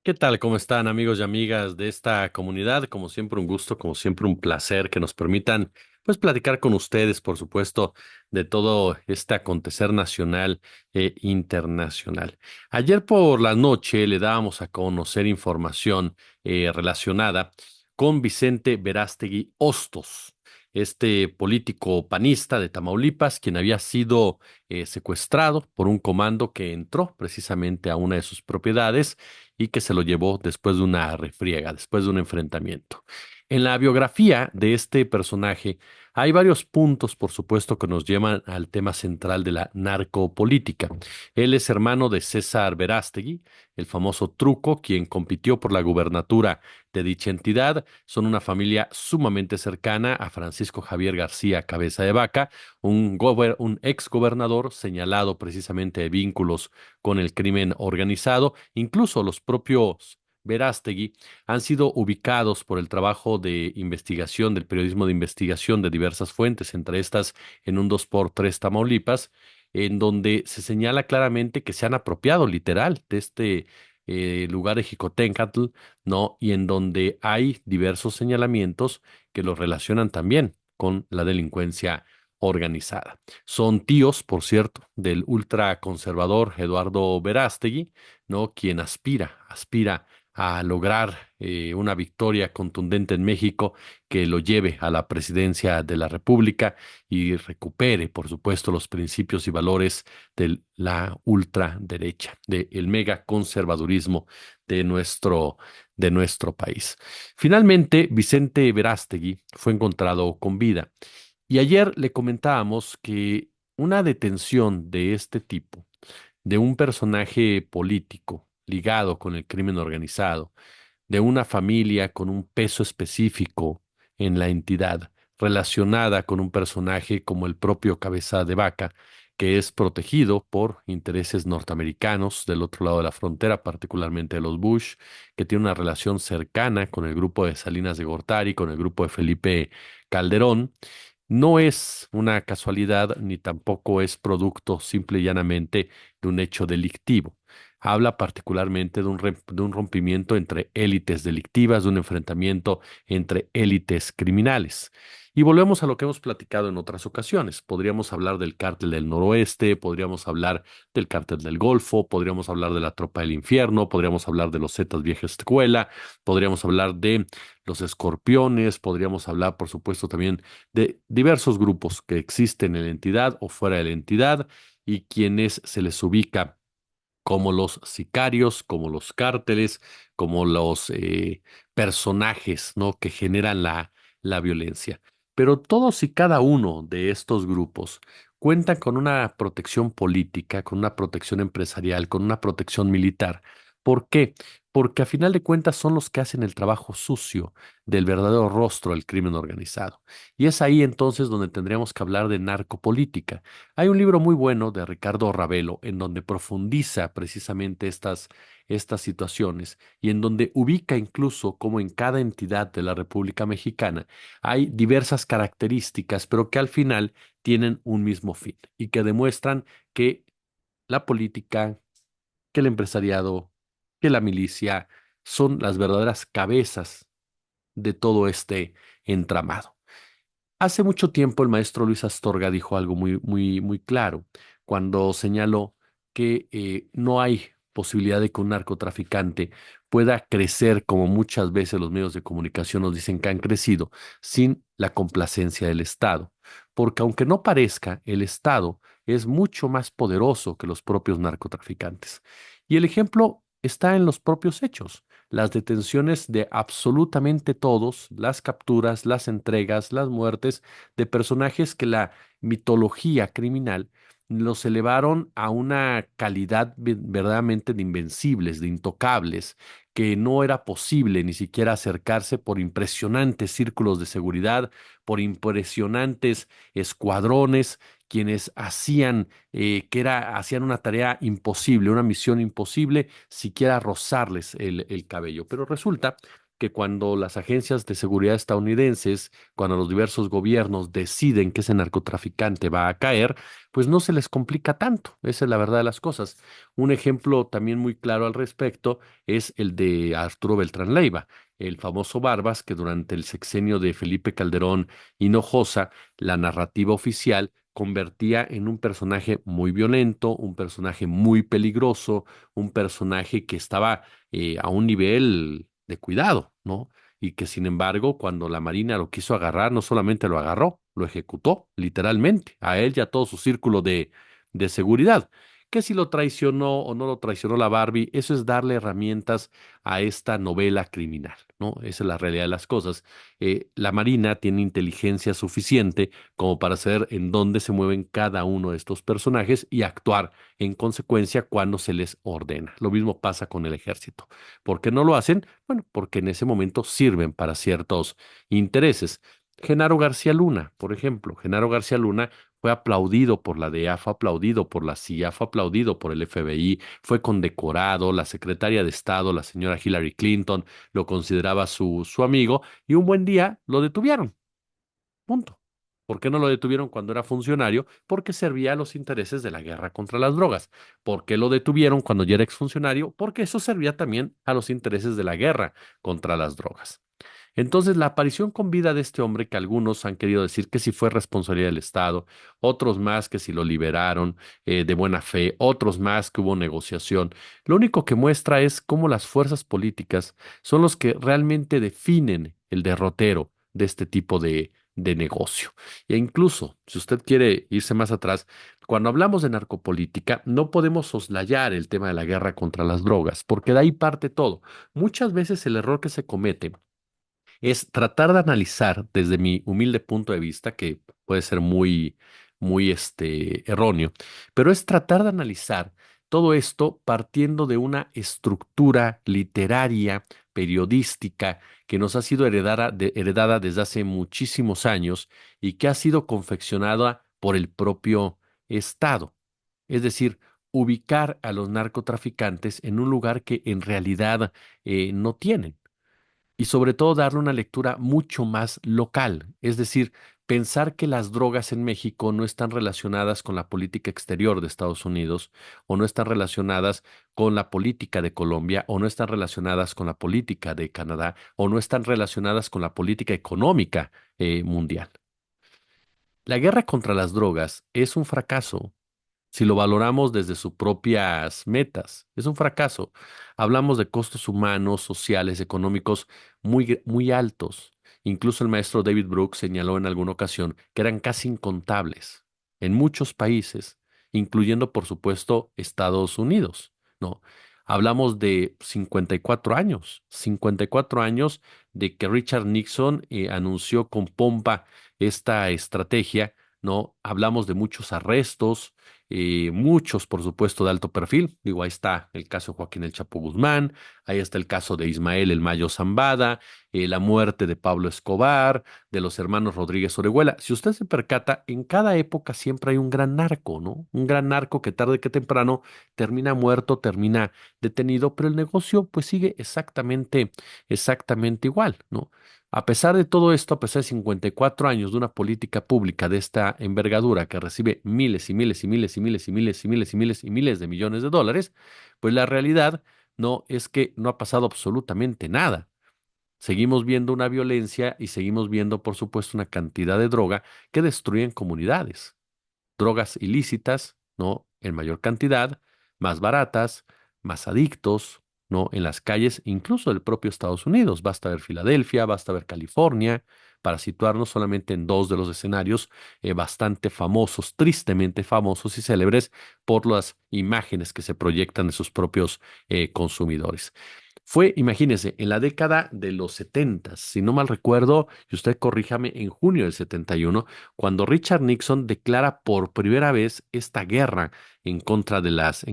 ¿Qué tal? ¿Cómo están amigos y amigas de esta comunidad? Como siempre un gusto, como siempre un placer que nos permitan pues platicar con ustedes, por supuesto, de todo este acontecer nacional e internacional. Ayer por la noche le dábamos a conocer información relacionada con Vicente Verástegui Hostos, este político panista de Tamaulipas, quien había sido secuestrado por un comando que entró precisamente a una de sus propiedades y que se lo llevó después de una refriega, después de un enfrentamiento. En la biografía de este personaje hay varios puntos, por supuesto, que nos llevan al tema central de la narcopolítica. Él es hermano de César Verástegui, el famoso Truco, quien compitió por la gubernatura de dicha entidad. Son una familia sumamente cercana a Francisco Javier García Cabeza de Vaca, un ex gobernador señalado precisamente de vínculos con el crimen organizado. Incluso los propios Verástegui han sido ubicados por el trabajo de investigación, del periodismo de investigación de diversas fuentes, entre estas en un 2x3 Tamaulipas, en donde se señala claramente que se han apropiado literal de este lugar de Jicoténcatl, ¿no? Y en donde hay diversos señalamientos que los relacionan también con la delincuencia organizada. Son tíos, por cierto, del ultraconservador Eduardo Verástegui, ¿no? Quien aspira a lograr una victoria contundente en México que lo lleve a la presidencia de la República y recupere, por supuesto, los principios y valores de la ultraderecha, del megaconservadurismo de de nuestro país. Finalmente, Vicente Verástegui fue encontrado con vida. Y ayer le comentábamos que una detención de este tipo, de un personaje político ligado con el crimen organizado, de una familia con un peso específico en la entidad, relacionada con un personaje como el propio Cabeza de Vaca, que es protegido por intereses norteamericanos del otro lado de la frontera, particularmente de los Bush, que tiene una relación cercana con el grupo de Salinas de Gortari, con el grupo de Felipe Calderón. No es una casualidad ni tampoco es producto simple y llanamente de un hecho delictivo. Habla particularmente de de un rompimiento entre élites delictivas, de un enfrentamiento entre élites criminales. Y volvemos a lo que hemos platicado en otras ocasiones. Podríamos hablar del cártel del Noroeste, podríamos hablar del cártel del Golfo, podríamos hablar de la Tropa del Infierno, podríamos hablar de los Zetas Vieja Escuela, podríamos hablar de los Escorpiones, podríamos hablar, por supuesto, también de diversos grupos que existen en la entidad o fuera de la entidad y quienes se les ubica como los sicarios, como los cárteles, como los personajes, ¿no? Que generan la violencia. Pero todos y cada uno de estos grupos cuentan con una protección política, con una protección empresarial, con una protección militar. ¿Por qué? Porque a final de cuentas son los que hacen el trabajo sucio del verdadero rostro del crimen organizado. Y es ahí entonces donde tendríamos que hablar de narcopolítica. Hay un libro muy bueno de Ricardo Ravelo en donde profundiza precisamente estas situaciones y en donde ubica incluso cómo en cada entidad de la República Mexicana hay diversas características, pero que al final tienen un mismo fin y que demuestran que la política, que el empresariado, que la milicia son las verdaderas cabezas de todo este entramado. Hace mucho tiempo el maestro Luis Astorga dijo algo muy claro cuando señaló que no hay posibilidad de que un narcotraficante pueda crecer como muchas veces los medios de comunicación nos dicen que han crecido sin la complacencia del Estado. Porque aunque no parezca, el Estado es mucho más poderoso que los propios narcotraficantes. Y el ejemplo está en los propios hechos, las detenciones de absolutamente todos, las capturas, las entregas, las muertes de personajes que la mitología criminal los elevaron a una calidad verdaderamente de invencibles, de intocables, que no era posible ni siquiera acercarse por impresionantes círculos de seguridad, por impresionantes escuadrones, quienes hacían una tarea imposible, una misión imposible, siquiera rozarles el cabello. Pero resulta que cuando las agencias de seguridad estadounidenses, cuando los diversos gobiernos deciden que ese narcotraficante va a caer, pues no se les complica tanto. Esa es la verdad de las cosas. Un ejemplo también muy claro al respecto es el de Arturo Beltrán Leiva, el famoso Barbas, que durante el sexenio de Felipe Calderón Hinojosa, la narrativa oficial convertía en un personaje muy violento, un personaje muy peligroso, un personaje que estaba a un nivel de cuidado, ¿no? Y que sin embargo, cuando la Marina lo quiso agarrar, no solamente lo agarró, lo ejecutó, literalmente, a él y a todo su círculo de seguridad. Que si lo traicionó o no lo traicionó la Barbie, eso es darle herramientas a esta novela criminal, ¿no? Esa es la realidad de las cosas. La Marina tiene inteligencia suficiente como para saber en dónde se mueven cada uno de estos personajes y actuar en consecuencia cuando se les ordena. Lo mismo pasa con el ejército. ¿Por qué no lo hacen? Bueno, porque en ese momento sirven para ciertos intereses. Genaro García Luna, por ejemplo, Genaro García Luna fue aplaudido por la DEA, fue aplaudido por la CIA, fue aplaudido por el FBI, fue condecorado, la secretaria de Estado, la señora Hillary Clinton, lo consideraba su amigo y un buen día lo detuvieron. Punto. ¿Por qué no lo detuvieron cuando era funcionario? Porque servía a los intereses de la guerra contra las drogas. ¿Por qué lo detuvieron cuando ya era exfuncionario? Porque eso servía también a los intereses de la guerra contra las drogas. Entonces, la aparición con vida de este hombre, que algunos han querido decir que si fue responsabilidad del Estado, otros más que si lo liberaron de buena fe, otros más que hubo negociación, lo único que muestra es cómo las fuerzas políticas son los que realmente definen el derrotero de este tipo de negocio. E incluso, si usted quiere irse más atrás, cuando hablamos de narcopolítica, no podemos soslayar el tema de la guerra contra las drogas, porque de ahí parte todo. Muchas veces el error que se comete es tratar de analizar desde mi humilde punto de vista, que puede ser muy erróneo, pero es tratar de analizar todo esto partiendo de una estructura literaria, periodística, que nos ha sido heredada desde hace muchísimos años y que ha sido confeccionada por el propio Estado. Es decir, ubicar a los narcotraficantes en un lugar que en realidad no tienen y sobre todo darle una lectura mucho más local, es decir, pensar que las drogas en México no están relacionadas con la política exterior de Estados Unidos o no están relacionadas con la política de Colombia o no están relacionadas con la política de Canadá o no están relacionadas con la política económica mundial. La guerra contra las drogas es un fracaso si lo valoramos desde sus propias metas. Es un fracaso. Hablamos de costos humanos, sociales, económicos muy altos. Incluso el maestro David Brooks señaló en alguna ocasión que eran casi incontables en muchos países, incluyendo, por supuesto, Estados Unidos, ¿no? Hablamos de 54 años de que Richard Nixon anunció con pompa esta estrategia, ¿no? Hablamos de muchos arrestos, muchos, por supuesto, de alto perfil. Digo, ahí está el caso de Joaquín El Chapo Guzmán, ahí está el caso de Ismael El Mayo Zambada, la muerte de Pablo Escobar, de los hermanos Rodríguez Orejuela. Si usted se percata, en cada época siempre hay un gran narco, ¿no? Un gran narco que tarde que temprano termina muerto, termina detenido, pero el negocio pues sigue exactamente igual, ¿no? A pesar de todo esto, a pesar de 54 años de una política pública de esta envergadura que recibe miles y miles y miles y miles y miles y miles y miles y miles de millones de dólares, pues la realidad no es que no ha pasado absolutamente nada. Seguimos viendo una violencia y seguimos viendo, por supuesto, una cantidad de droga que destruyen comunidades, drogas ilícitas, ¿no? En mayor cantidad, más baratas, más adictos, ¿no? En las calles, incluso del propio Estados Unidos. Basta ver Filadelfia, basta ver California, para situarnos solamente en dos de los escenarios bastante famosos, tristemente famosos y célebres por las imágenes que se proyectan de sus propios consumidores. Fue, imagínese, en la década de los 70, si no mal recuerdo, y usted corríjame, en junio del 71, cuando Richard Nixon declara por primera vez esta guerra en contra de las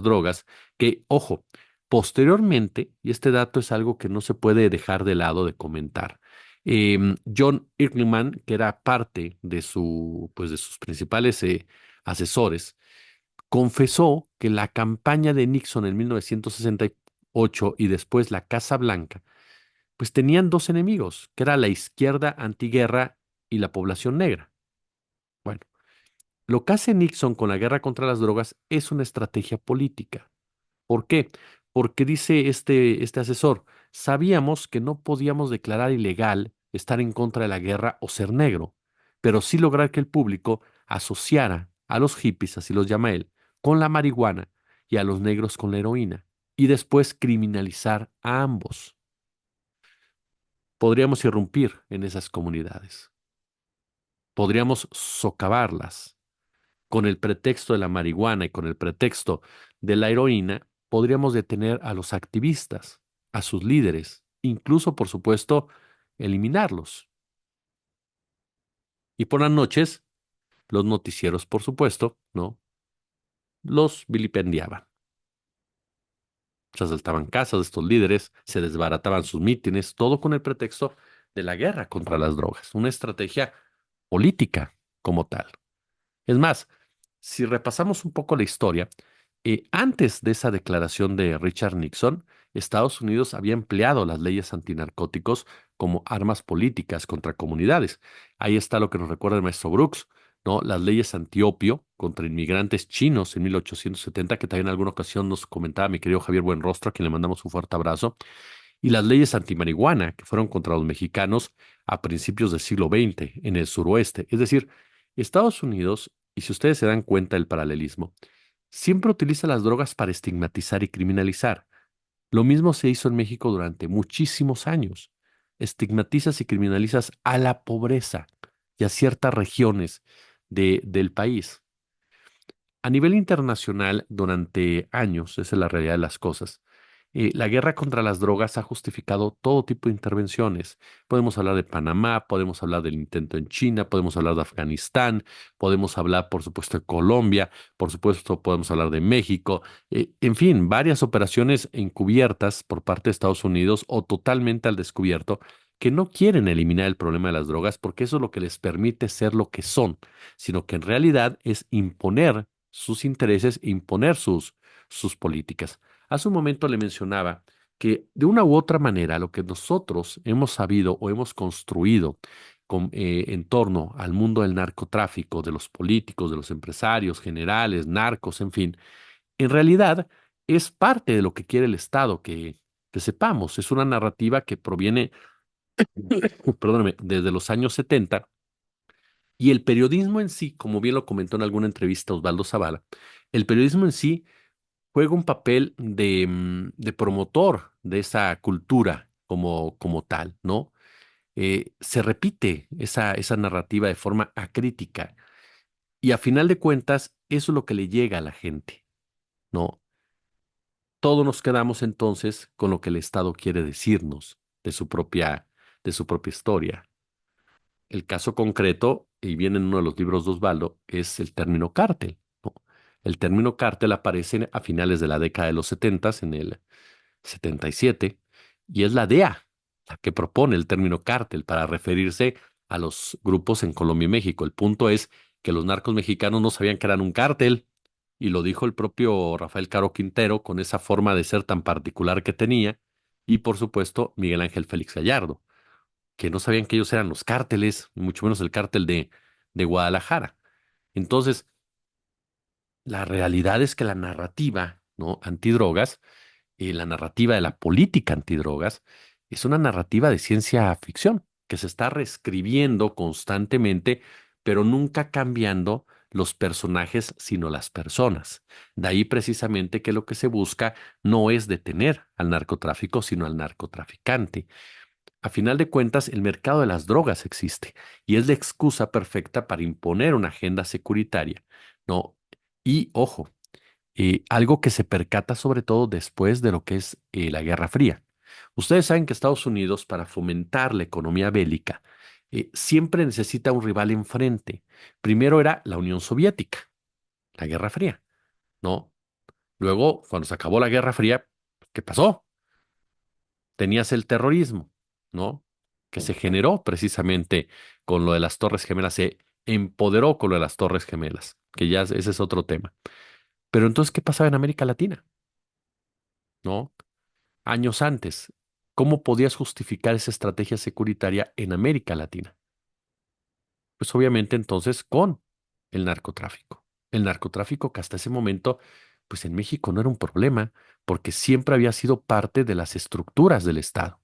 drogas, que, ojo, posteriormente, y este dato es algo que no se puede dejar de lado de comentar, John Ehrlichman, que era parte de pues de sus principales asesores, confesó que la campaña de Nixon en 1968 y después la Casa Blanca pues tenían dos enemigos, que era la izquierda antiguerra y la población negra. Bueno, lo que hace Nixon con la guerra contra las drogas es una estrategia política. ¿Por qué? Porque dice este asesor, sabíamos que no podíamos declarar ilegal estar en contra de la guerra o ser negro, pero sí lograr que el público asociara a los hippies, así los llama él, con la marihuana y a los negros con la heroína, y después criminalizar a ambos. Podríamos irrumpir en esas comunidades, podríamos socavarlas con el pretexto de la marihuana y con el pretexto de la heroína, podríamos detener a los activistas, a sus líderes, incluso, por supuesto, eliminarlos. Y por las noches, los noticieros, por supuesto, ¿no? Los vilipendiaban. Se asaltaban casas de estos líderes, se desbarataban sus mítines, todo con el pretexto de la guerra contra las drogas, una estrategia política como tal. Es más, si repasamos un poco la historia, antes de esa declaración de Richard Nixon, Estados Unidos había empleado las leyes antinarcóticos como armas políticas contra comunidades. Ahí está lo que nos recuerda el maestro Brooks, ¿no? Las leyes antiopio contra inmigrantes chinos en 1870, que también en alguna ocasión nos comentaba mi querido Javier Buenrostro, a quien le mandamos un fuerte abrazo, y las leyes antimarihuana, que fueron contra los mexicanos a principios del siglo XX en el suroeste. Es decir, Estados Unidos, y si ustedes se dan cuenta del paralelismo, siempre utiliza las drogas para estigmatizar y criminalizar. Lo mismo se hizo en México durante muchísimos años. Estigmatizas y criminalizas a la pobreza y a ciertas regiones del país. A nivel internacional, durante años, esa es la realidad de las cosas, la guerra contra las drogas ha justificado todo tipo de intervenciones. Podemos hablar de Panamá, podemos hablar del intento en China, podemos hablar de Afganistán, podemos hablar, por supuesto, de Colombia, por supuesto, podemos hablar de México, en fin, varias operaciones encubiertas por parte de Estados Unidos o totalmente al descubierto que no quieren eliminar el problema de las drogas porque eso es lo que les permite ser lo que son, sino que en realidad es imponer sus intereses, imponer sus políticas. Hace un momento le mencionaba que de una u otra manera lo que nosotros hemos sabido o hemos construido en torno al mundo del narcotráfico, de los políticos, de los empresarios, generales, narcos, en fin, en realidad es parte de lo que quiere el Estado que sepamos. Es una narrativa que proviene, perdóname, desde los años 70 y el periodismo en sí, como bien lo comentó en alguna entrevista Osvaldo Zavala, el periodismo en sí juega un papel de promotor de esa cultura como tal, ¿no? Se repite esa narrativa de forma acrítica y a final de cuentas eso es lo que le llega a la gente, ¿no? Todos nos quedamos entonces con lo que el Estado quiere decirnos de su propia historia. El caso concreto, y viene en uno de los libros de Osvaldo, es el término cártel, ¿no? El término cártel aparece a finales de la década de los 70, en el 77, y es la DEA la que propone el término cártel para referirse a los grupos en Colombia y México. El punto es que los narcos mexicanos no sabían que eran un cártel, y lo dijo el propio Rafael Caro Quintero con esa forma de ser tan particular que tenía, y por supuesto Miguel Ángel Félix Gallardo, que no sabían que ellos eran los cárteles, y mucho menos el cártel de Guadalajara. Entonces, la realidad es que la narrativa, ¿no? Antidrogas, la narrativa de la política antidrogas, es una narrativa de ciencia ficción que se está reescribiendo constantemente, pero nunca cambiando los personajes, sino las personas. De ahí precisamente que lo que se busca no es detener al narcotráfico, sino al narcotraficante. A final de cuentas, el mercado de las drogas existe y es la excusa perfecta para imponer una agenda securitaria, ¿no? Y ojo, algo que se percata sobre todo después de lo que es la Guerra Fría. Ustedes saben que Estados Unidos, para fomentar la economía bélica, siempre necesita un rival enfrente. Primero era la Unión Soviética, la Guerra Fría, ¿no? Luego, cuando se acabó la Guerra Fría, ¿qué pasó? Tenías el terrorismo, ¿no? Que se generó precisamente con lo de las Torres Gemelas, se empoderó con lo de las Torres Gemelas, que ya ese es otro tema. Pero entonces, ¿qué pasaba en América Latina? ¿No? Años antes. ¿Cómo podías justificar esa estrategia securitaria en América Latina? Pues obviamente entonces con el narcotráfico. El narcotráfico que hasta ese momento, pues en México no era un problema, porque siempre había sido parte de las estructuras del Estado.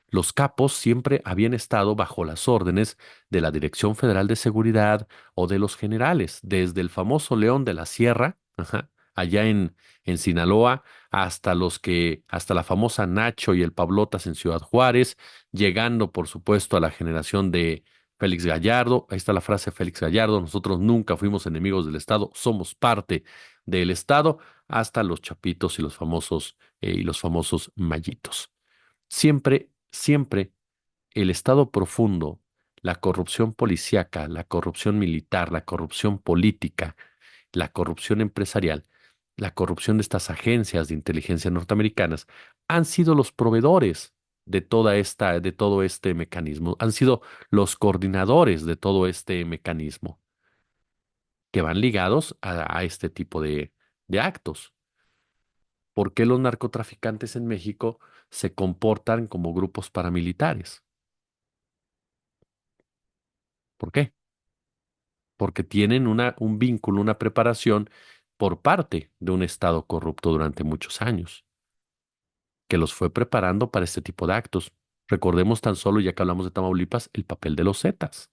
Los capos siempre habían estado bajo las órdenes de la Dirección Federal de Seguridad o de los generales, desde el famoso León de la Sierra, ajá, allá en Sinaloa, hasta la famosa Nacho y el Pablotas en Ciudad Juárez, llegando, por supuesto, a la generación de Félix Gallardo. Ahí está la frase Félix Gallardo: nosotros nunca fuimos enemigos del Estado, somos parte del Estado, hasta los Chapitos y los famosos Mayitos. Siempre, siempre el Estado profundo, la corrupción policíaca, la corrupción militar, la corrupción política, la corrupción empresarial, la corrupción de estas agencias de inteligencia norteamericanas han sido los proveedores de todo este mecanismo, han sido los coordinadores de todo este mecanismo que van ligados a este tipo de actos. ¿Por qué los narcotraficantes en México se comportan como grupos paramilitares? ¿Por qué? Porque tienen un vínculo, una preparación por parte de un Estado corrupto durante muchos años, que los fue preparando para este tipo de actos. Recordemos tan solo, ya que hablamos de Tamaulipas, el papel de los Zetas.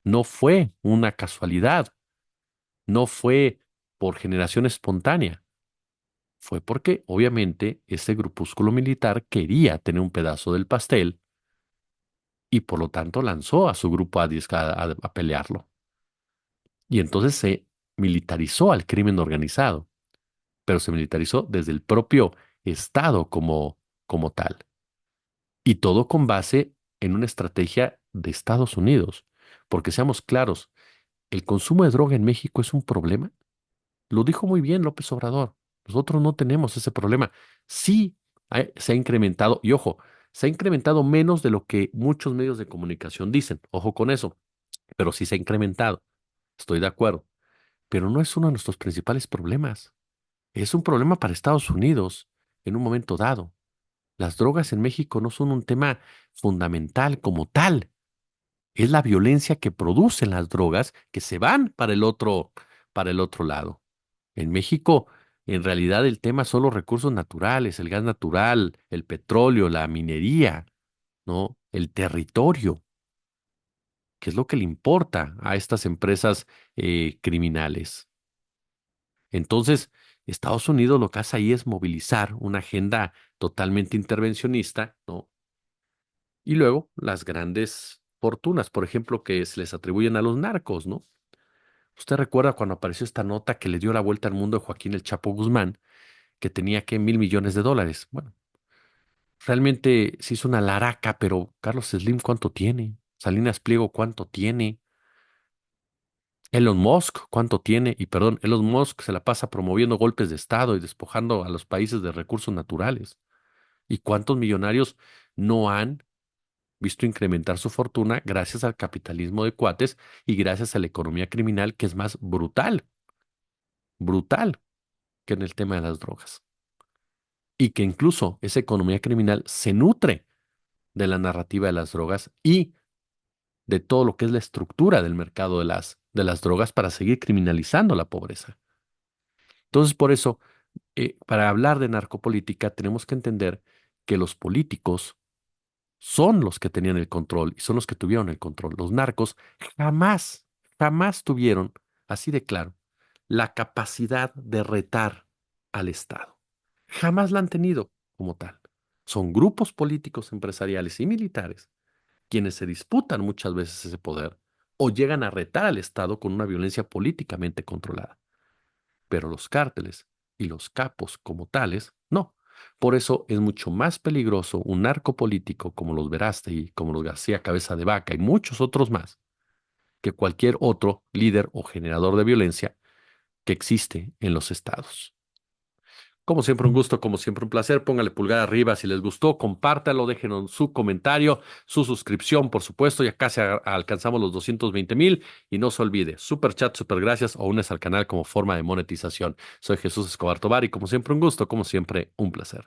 No fue una casualidad, no fue por generación espontánea, fue porque obviamente ese grupúsculo militar quería tener un pedazo del pastel y por lo tanto lanzó a su grupo a pelearlo. Y entonces se militarizó al crimen organizado, pero se militarizó desde el propio Estado como tal. Y todo con base en una estrategia de Estados Unidos. Porque seamos claros, ¿el consumo de droga en México es un problema? Lo dijo muy bien López Obrador. Nosotros no tenemos ese problema. Sí, se ha incrementado, y ojo, se ha incrementado menos de lo que muchos medios de comunicación dicen. Ojo con eso, pero sí se ha incrementado. Estoy de acuerdo. Pero no es uno de nuestros principales problemas. Es un problema para Estados Unidos en un momento dado. Las drogas en México no son un tema fundamental como tal. Es la violencia que producen las drogas que se van para el otro lado. En México, en realidad, el tema son los recursos naturales, el gas natural, el petróleo, la minería, ¿no? El territorio, que es lo que le importa a estas empresas criminales. Entonces, Estados Unidos lo que hace ahí es movilizar una agenda totalmente intervencionista, ¿no? Y luego las grandes fortunas, por ejemplo, que se les atribuyen a los narcos, ¿no? Usted recuerda cuando apareció esta nota que le dio la vuelta al mundo a Joaquín el Chapo Guzmán, que tenía que $1,000 millones. Bueno, realmente se hizo una laraca, pero Carlos Slim, ¿cuánto tiene? Salinas Pliego, ¿cuánto tiene? Elon Musk, ¿cuánto tiene? Y perdón, Elon Musk se la pasa promoviendo golpes de Estado y despojando a los países de recursos naturales. ¿Y cuántos millonarios no han visto incrementar su fortuna gracias al capitalismo de cuates y gracias a la economía criminal que es más brutal, brutal que en el tema de las drogas? Y que incluso esa economía criminal se nutre de la narrativa de las drogas y de todo lo que es la estructura del mercado de las drogas para seguir criminalizando la pobreza. Entonces, por eso, para hablar de narcopolítica, tenemos que entender que los políticos son los que tenían el control y son los que tuvieron el control. Los narcos jamás, jamás tuvieron, así de claro, la capacidad de retar al Estado. Jamás la han tenido como tal. Son grupos políticos, empresariales y militares quienes se disputan muchas veces ese poder o llegan a retar al Estado con una violencia políticamente controlada. Pero los cárteles y los capos como tales, no. Por eso es mucho más peligroso un narco político como los Verástegui, como los García Cabeza de Vaca y muchos otros más, que cualquier otro líder o generador de violencia que existe en los estados. Como siempre un gusto, como siempre un placer. Póngale pulgar arriba si les gustó, compártalo, déjenos su comentario, su suscripción, por supuesto. Ya casi alcanzamos los 220,000 y no se olvide, super chat, super gracias o unes al canal como forma de monetización. Soy Jesús Escobar Tovar y como siempre un gusto, como siempre un placer.